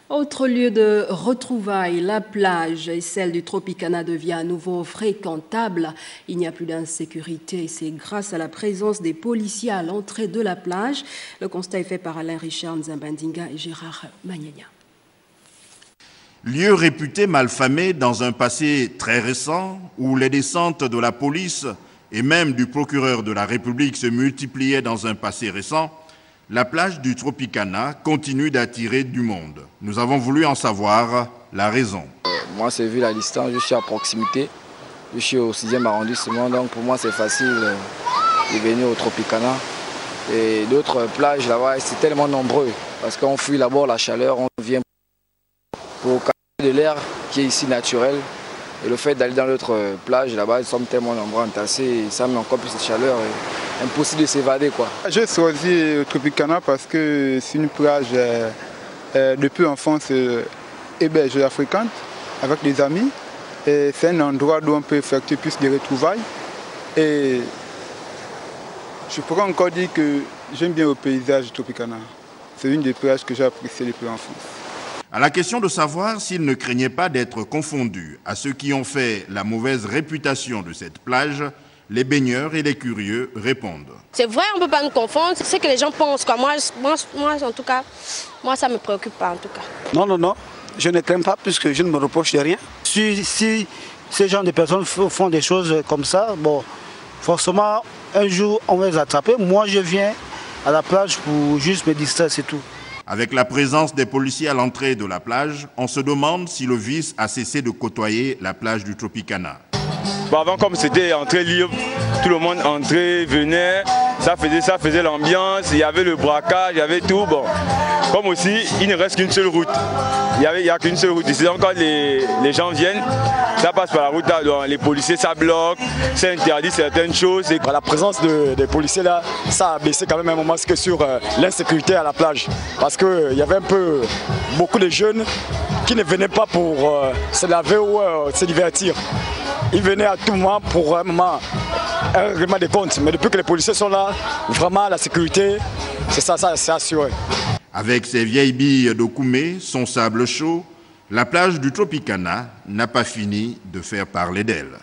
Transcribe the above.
Autre lieu de retrouvailles, la plage et celle du Tropicana devient à nouveau fréquentable. Il n'y a plus d'insécurité et c'est grâce à la présence des policiers à l'entrée de la plage. Le constat est fait par Alain Richard Nzambandinga et Gérard Magnagna. Lieu réputé malfamé dans un passé très récent où les descentes de la police et même du procureur de la République se multipliaient dans un passé récent, la plage du Tropicana continue d'attirer du monde. Nous avons voulu en savoir la raison. Moi, c'est vu la distance, je suis à proximité. Je suis au 6e arrondissement, donc pour moi, c'est facile de venir au Tropicana. Et d'autres plages là-bas, c'est tellement nombreux parce qu'on fuit d'abord la chaleur, on vient pour capter de l'air qui est ici naturel. Et le fait d'aller dans l'autre plage là-bas, ils sont tellement nombreux entassés, ça met encore plus de chaleur. Impossible de s'évader, quoi. J'ai choisi le Tropicana parce que c'est une plage depuis enfance, je la fréquente avec des amis. C'est un endroit où on peut effectuer plus de retrouvailles. Et je pourrais encore dire que j'aime bien le paysage du Tropicana. C'est une des plages que j'ai appréciées depuis l'enfance. À la question de savoir s'il ne craignait pas d'être confondu à ceux qui ont fait la mauvaise réputation de cette plage, les baigneurs et les curieux répondent. C'est vrai, on ne peut pas nous confondre. C'est ce que les gens pensent. Quoi. Moi, en tout cas, moi, ça ne me préoccupe pas, en tout cas. Non, je ne crains pas puisque je ne me reproche de rien. Si ces gens de personnes font des choses comme ça, bon, forcément, un jour, on va les attraper. Moi, je viens à la plage pour juste me distraire, c'est tout. Avec la présence des policiers à l'entrée de la plage, on se demande si le vice a cessé de côtoyer la plage du Tropicana. Bon, avant, comme c'était entrée libre, tout le monde entrait, venait, ça faisait l'ambiance, il y avait le braquage, il y avait tout. Bon. Comme aussi, il ne reste qu'une seule route. Il n'y a qu'une seule route ici. Donc quand les gens viennent, ça passe par la route, les policiers, ça bloque, ça interdit certaines choses. Et la présence des policiers là, ça a baissé quand même un moment que sur l'insécurité à la plage. Parce qu'il y avait beaucoup de jeunes qui ne venaient pas pour se laver ou se divertir. Ils venaient à tout moment pour un règlement des comptes. Mais depuis que les policiers sont là, vraiment la sécurité, c'est assuré. Avec ses vieilles billes de Koumé, son sable chaud, la plage du Tropicana n'a pas fini de faire parler d'elle.